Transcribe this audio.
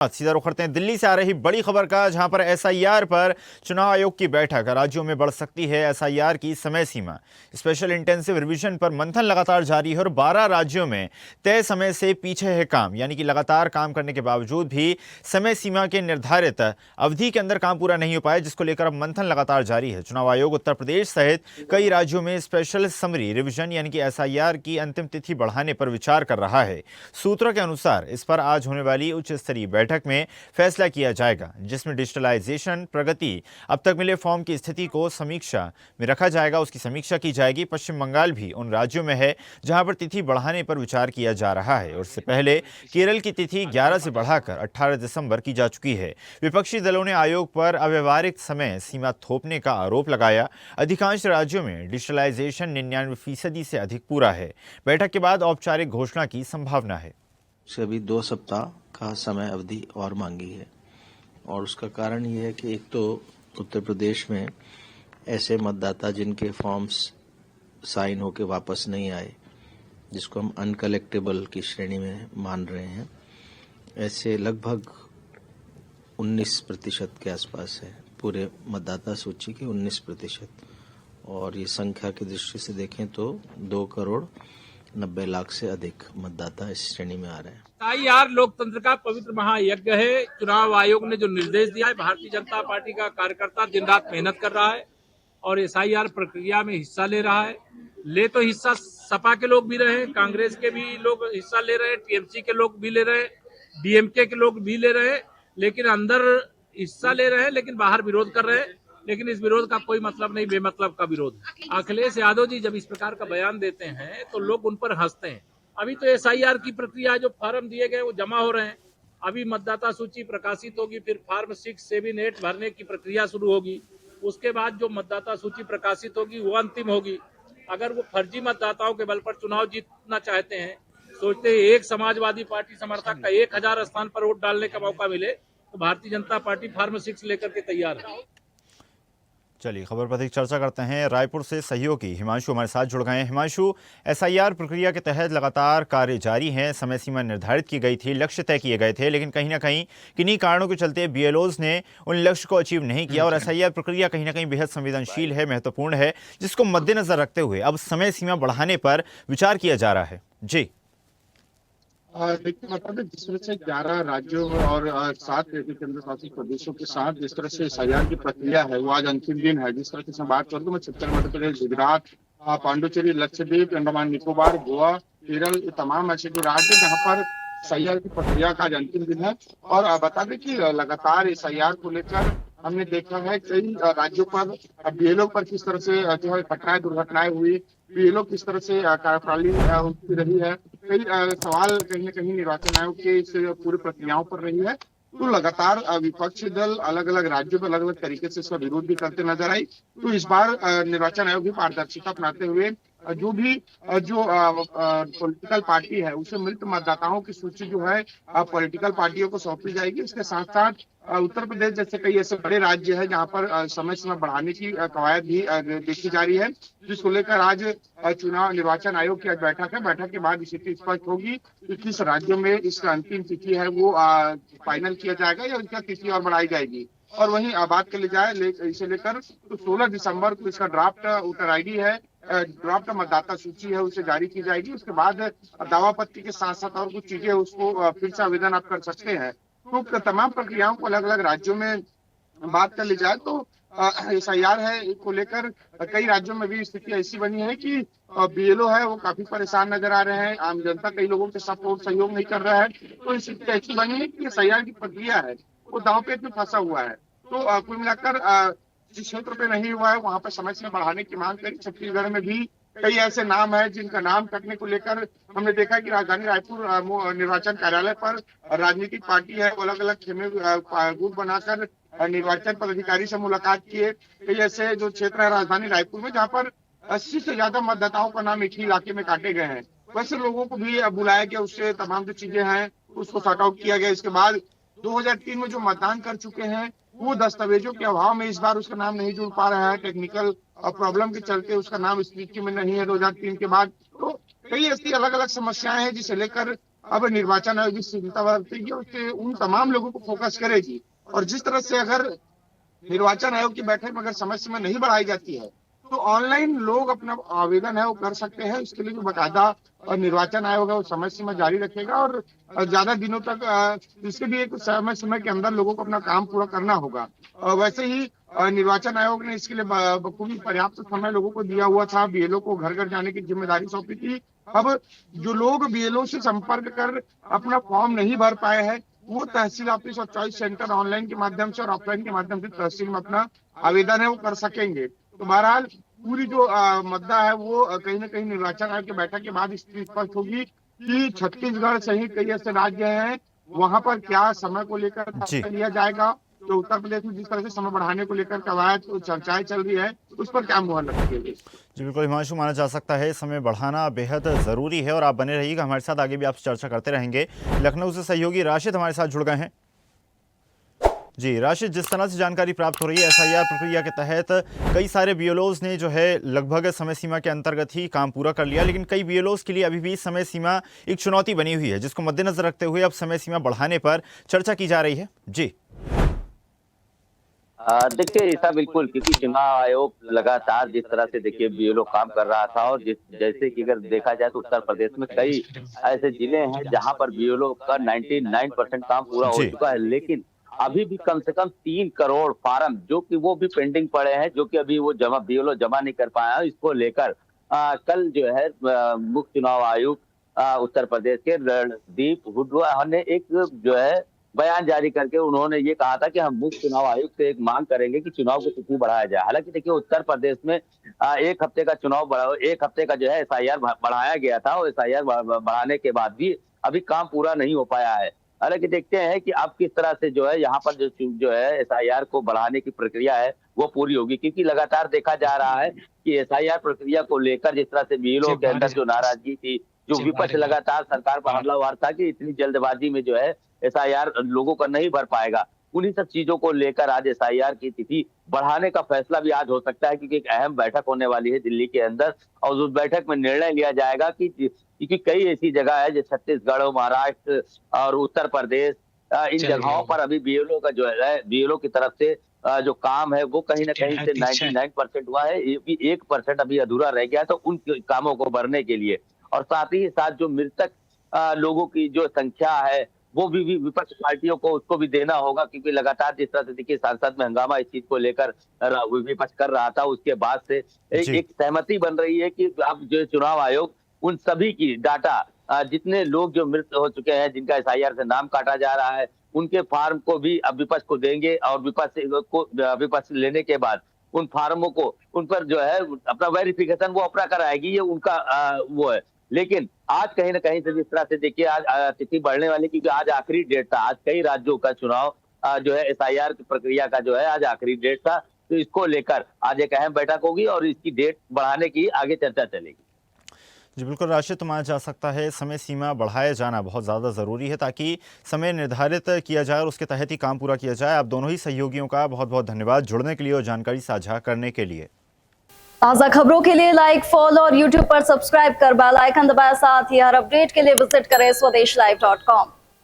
सीधा रुख करते हैं दिल्ली से आ रही बड़ी खबर का, जहां पर एसआईआर पर चुनाव आयोग की बैठक। राज्यों में बढ़ सकती है एसआईआर की समय सीमा। स्पेशल इंटेंसिव रिवीजन पर मंथन लगातार जारी है और 12 राज्यों में तय समय से पीछे है काम, यानी कि लगातार काम करने के बावजूद भी समय सीमा के निर्धारित अवधि के अंदर काम पूरा नहीं हो पाया, जिसको लेकर अब मंथन लगातार जारी है। चुनाव आयोग उत्तर प्रदेश सहित कई राज्यों में स्पेशल समरी रिवीजन यानी कि एसआईआर की अंतिम तिथि बढ़ाने पर विचार कर रहा है। सूत्रों के अनुसार इस पर आज होने वाली उच्च स्तरीय बैठक में फैसला किया जाएगा, जिसमें डिजिटलाइजेशन प्रगति, अब तक मिले फॉर्म की स्थिति को समीक्षा में रखा जाएगा, उसकी समीक्षा की जाएगी। पश्चिम बंगाल भी उन राज्यों में है जहां पर तिथि बढ़ाने पर विचार किया जा रहा है और इससे पहले केरल की तिथि 11 से बढ़ाकर 18 दिसंबर की जा चुकी है। विपक्षी दलों ने आयोग पर अव्यवहारिक समय सीमा थोपने का आरोप लगाया। अधिकांश राज्यों में डिजिटलाइजेशन 99% से अधिक पूरा है। बैठक के बाद औपचारिक घोषणा की संभावना है। से अभी 2 सप्ताह का समय अवधि और मांगी है और उसका कारण ये है कि एक तो उत्तर प्रदेश में ऐसे मतदाता जिनके फॉर्म्स साइन होके वापस नहीं आए, जिसको हम अनकलेक्टेबल की श्रेणी में मान रहे हैं, ऐसे लगभग 19% के आसपास है। पूरे मतदाता सूची के 19%, और ये संख्या की दृष्टि से देखें तो 2,90,00,000 से अधिक मतदाता इस श्रेणी में आ रहे हैं। एसआईआर लोकतंत्र का पवित्र महायज्ञ है। चुनाव आयोग ने जो निर्देश दिया है, भारतीय जनता पार्टी का कार्यकर्ता दिन रात मेहनत कर रहा है और एसआईआर प्रक्रिया में हिस्सा ले रहा है। ले तो हिस्सा सपा के लोग भी रहे, कांग्रेस के भी लोग हिस्सा ले रहे, टीएमसी के लोग भी ले रहे, डीएमके के लोग भी ले रहे, लेकिन अंदर हिस्सा ले रहे हैं लेकिन बाहर विरोध कर रहे हैं। लेकिन इस विरोध का कोई मतलब नहीं, बेमतलब का विरोध है। अखिलेश यादव जी जब इस प्रकार का बयान देते हैं तो लोग उन पर हंसते हैं। अभी तो एसआईआर की प्रक्रिया, जो फॉर्म दिए गए वो जमा हो रहे हैं। अभी मतदाता सूची प्रकाशित होगी, फिर फॉर्म 6, 7, 8 भरने की प्रक्रिया शुरू होगी। उसके बाद जो मतदाता सूची प्रकाशित होगी वो अंतिम होगी। अगर वो फर्जी मतदाताओं के बल पर चुनाव जीतना चाहते हैं, सोचते हैं एक समाजवादी पार्टी समर्थक का 1000 स्थान पर वोट डालने का मौका मिले, तो भारतीय जनता पार्टी फॉर्म 6 लेकर के तैयार है। चलिए खबर पर अधिक चर्चा करते हैं। रायपुर से सहयोगी हिमांशु हमारे साथ जुड़ गए हैं। हिमांशु, एसआईआर प्रक्रिया के तहत लगातार कार्य जारी हैं, समय सीमा निर्धारित की गई थी, लक्ष्य तय किए गए थे, लेकिन कहीं ना कहीं किन्हीं कारणों के चलते बीएलओज ने उन लक्ष्य को अचीव नहीं किया और एसआईआर प्रक्रिया कहीं ना कहीं बेहद संवेदनशील है, महत्वपूर्ण है, जिसको मद्देनजर रखते हुए अब समय सीमा बढ़ाने पर विचार किया जा रहा है। जी देखिए, मतलब जिस तरह से 11 राज्यों में और 7 केंद्र शासित प्रदेशों के साथ जिस तरह से एसआईआर की प्रक्रिया है, वो आज अंतिम दिन है। जिस तरह से बात करूँ तो मैं छत्तीसगढ़, मध्य प्रदेश, गुजरात, पांडुचेरी, लक्षद्वीप, अंडमान निकोबार, गोवा, केरल, ये तमाम ऐसे जो राज्य जहाँ पर एसआईआर की प्रक्रिया का आज अंतिम दिन है। और बता दें कि लगातार एसआईआर को लेकर हमने देखा है कई राज्यों पर बीएलओ पर किस तरह से जो है घटनाएं, दुर्घटनाएं हुई, बीएलओ किस तरह से कार्यप्रणाली उनकी रही है। कई सवाल कहीं न कहीं निर्वाचन आयोग के इस पूरी प्रक्रियाओं पर रही है। तो लगातार विपक्षी दल अलग अलग राज्यों में अलग अलग तरीके से इसका विरोध भी करते नजर आई। तो इस बार निर्वाचन आयोग भी पारदर्शिता अपनाते हुए जो भी जो पॉलिटिकल पार्टी है उसे मृत मतदाताओं की सूची जो है पॉलिटिकल पार्टियों को सौंपी जाएगी। इसके साथ साथ उत्तर प्रदेश जैसे कई ऐसे बड़े राज्य है जहां पर समय सीमा बढ़ाने की कवायद भी देखी जा रही है, जिसको लेकर आज चुनाव निर्वाचन आयोग की आज बैठक है। बैठक के बाद स्थिति स्पष्ट होगी कि किस राज्यों में इसका अंतिम तिथि है वो फाइनल किया जाएगा या उसका तिथि और बढ़ाई जाएगी। और वहीं बात कर ली जाए इसे लेकर तो 16 दिसंबर को इसका ड्राफ्ट वोटर आईडी है, ड्राफ्ट मतदाता सूची है, उसे जारी की जाएगी। उसके बाद दावापत्ती के साथ साथ और कुछ चीजें उसको फिर से आवेदन आप कर सकते हैं। तो तमाम प्रक्रियाओं को अलग अलग राज्यों में बात कर ली जाए तो एसआईआर है को लेकर कई राज्यों में भी स्थिति ऐसी बनी है कि बीएलओ है वो काफी परेशान नजर आ रहे हैं, आम जनता कई लोगों के सपोर्ट सहयोग नहीं कर रहा है। तो स्थिति ऐसी बनी है कि एसआईआर की प्रक्रिया है वो दांव पेच में फंसा हुआ है। तो कुल मिलाकर जिस क्षेत्र पे नहीं हुआ है वहां पर समय सीमा बढ़ाने की मांग करी। छत्तीसगढ़ में भी कई ऐसे नाम है जिनका नाम कटने को लेकर हमने देखा कि राजधानी रायपुर निर्वाचन कार्यालय पर राजनीतिक पार्टी है वो अलग अलग खेमे गुट बनाकर निर्वाचन पदाधिकारी से मुलाकात किए। कई ऐसे जो क्षेत्र है राजधानी रायपुर में जहाँ पर 80 से ज्यादा मतदाताओं का नाम एक ही इलाके में काटे गए हैं, वैसे लोगों को भी बुलाया गया, उससे तमाम जो चीजें हैं उसको सॉर्ट आउट किया गया। इसके बाद 2003 में जो मतदान कर चुके हैं वो दस्तावेजों के अभाव में इस बार उसका नाम नहीं जुड़ पा रहा है, टेक्निकल प्रॉब्लम के चलते उसका नाम इस सूची में नहीं है 2003 के बाद। तो कई ऐसी अलग अलग समस्याएं हैं जिसे लेकर अब निर्वाचन आयोग की चिंता बरतेगी और उन तमाम लोगों को फोकस करेगी। और जिस तरह से अगर निर्वाचन आयोग की बैठक में अगर समय सीमा नहीं बढ़ाई जाती है तो ऑनलाइन लोग अपना आवेदन है वो कर सकते हैं। इसके लिए जो बकायदा और निर्वाचन आयोग है वो समय सीमा जारी रखेगा और ज्यादा दिनों तक इसके भी एक समय सीमा के अंदर लोगों को अपना काम पूरा करना होगा। वैसे ही निर्वाचन आयोग ने इसके लिए बखूबी पर्याप्त समय लोगों को दिया हुआ था। बीएलओ को घर घर जाने की जिम्मेदारी सौंपी थी। अब जो लोग बीएलओ से संपर्क कर अपना फॉर्म नहीं भर पाए हैं वो तहसील ऑफिस और चॉइस सेंटर ऑनलाइन के माध्यम से और ऑफलाइन के माध्यम से तहसील में अपना आवेदन है वो कर सकेंगे। तो बहरहाल पूरी जो मुद्दा है वो कहीं ना कहीं निर्वाचन आयोग की बैठक के बाद स्पष्ट होगी कि छत्तीसगढ़ सहित कई ऐसे राज्य हैं वहां पर क्या समय को लेकर फैसला लिया जाएगा। तो उत्तर प्रदेश में जिस तरह से समय बढ़ाने को लेकर कवायद चर्चाएं चल रही है उस पर क्या मुहर लगेगी। जी बिल्कुल हिमांशु, माना जा सकता है समय बढ़ाना बेहद ज़रूरी है और आप बने रहिएगा हमारे साथ, आगे भी आपसे चर्चा करते रहेंगे। लखनऊ से सहयोगी राशिद हमारे साथ जुड़ गए हैं। जी राशिद, जिस तरह से जानकारी प्राप्त हो रही है एसआईआर प्रक्रिया के तहत कई सारे बीएलओज ने जो है लगभग समय सीमा के अंतर्गत ही काम पूरा कर लिया, लेकिन कई बीएलओज के लिए अभी भी समय सीमा एक चुनौती बनी हुई है, जिसको मद्देनजर रखते हुए अब समय सीमा बढ़ाने पर चर्चा की जा रही है। जी देखिए ऐसा बिल्कुल, क्योंकि चुनाव आयोग लगातार जिस तरह से देखिए बीएलओ काम कर रहा था और जैसे कि अगर देखा जाए तो उत्तर प्रदेश में कई ऐसे जिले हैं जहां पर बीएलओ का 99% काम पूरा हो चुका है, लेकिन अभी भी कम से कम 3 करोड़ फार्म जो कि वो भी पेंडिंग पड़े हैं, जो कि अभी वो बीएलओ जमा नहीं कर पाया है। इसको लेकर कल जो है मुख्य चुनाव आयुक्त उत्तर प्रदेश के रणदीप हुड्डा ने एक जो है बयान जारी करके उन्होंने ये कहा था कि हम मुख्य चुनाव आयुक्त से एक मांग करेंगे कि चुनाव की तिथि बढ़ाया जाए। हालांकि देखिए उत्तर प्रदेश में एक हफ्ते का एक हफ्ते का जो है एसआईआर बढ़ाया गया था और एसआईआर बढ़ाने के बाद भी अभी काम पूरा नहीं हो पाया है। हालांकि देखते हैं कि अब किस तरह से जो है यहाँ पर जो है एसआईआर को बढ़ाने की प्रक्रिया है वो पूरी होगी, क्योंकि लगातार देखा जा रहा है कि एसआईआर प्रक्रिया को लेकर जिस तरह से बीएलओ के अंदर जो नाराजगी थी, जो विपक्ष लगातार सरकार पर हमलावर था कि इतनी जल्दबाजी में जो है एसआईआर लोगों का नहीं भर पाएगा, उन्हीं सब चीजों को लेकर आज एसआईआर की तिथि बढ़ाने का फैसला भी आज हो सकता है, क्योंकि एक अहम बैठक होने वाली है दिल्ली के अंदर और उस बैठक में निर्णय लिया जाएगा कि क्योंकि कई ऐसी जगह है जैसे छत्तीसगढ़, महाराष्ट्र और उत्तर प्रदेश, इन जगहों पर अभी बीएलओ का जो है बीएलओ की तरफ से जो काम है वो कहीं ना कहीं से 99% हुआ है, 1% अभी अधूरा रह गया। तो उन कामों को भरने के लिए और साथ ही साथ जो मृतक लोगों की जो संख्या है वो भी विपक्ष पार्टियों को उसको भी देना होगा, क्योंकि लगातार जिस तरह से देखिए सांसद में हंगामा इस चीज को लेकर विपक्ष कर रहा था, उसके बाद से एक सहमति बन रही है कि अब जो चुनाव आयोग उन सभी की डाटा जितने लोग जो मृत हो चुके हैं जिनका एसआईआर से नाम काटा जा रहा है उनके फार्म को भी अब विपक्ष को देंगे और विपक्ष लेने के बाद उन फार्मों को उन पर जो है अपना वेरिफिकेशन वो अपना कराएगी, ये उनका वो है। लेकिन आज कहीं ना कहीं से जिस तरह से देखिए आज तिथि बढ़ने वाली, क्योंकि आज आखिरी डेट था, आज कई राज्यों का चुनाव जो है एसआईआर की प्रक्रिया का जो है आज आखिरी डेट था, तो इसको लेकर आज एक अहम बैठक होगी और इसकी डेट बढ़ाने की आगे चर्चा चलेगी। जी बिल्कुल राशिद, तो माना जा सकता है समय सीमा बढ़ाया जाना बहुत ज़्यादा ज़रूरी है ताकि समय निर्धारित किया जाए और उसके तहत ही काम पूरा किया जाए। आप दोनों ही सहयोगियों का बहुत बहुत धन्यवाद जुड़ने के लिए और जानकारी साझा करने के लिए। ताज़ा खबरों के लिए लाइक, फॉलो और यूट्यूब पर सब्सक्राइब कर बेल आइकन दबाएं। साथ ही हर अपडेट के लिए विजिट करें स्वदेशलाइव.com।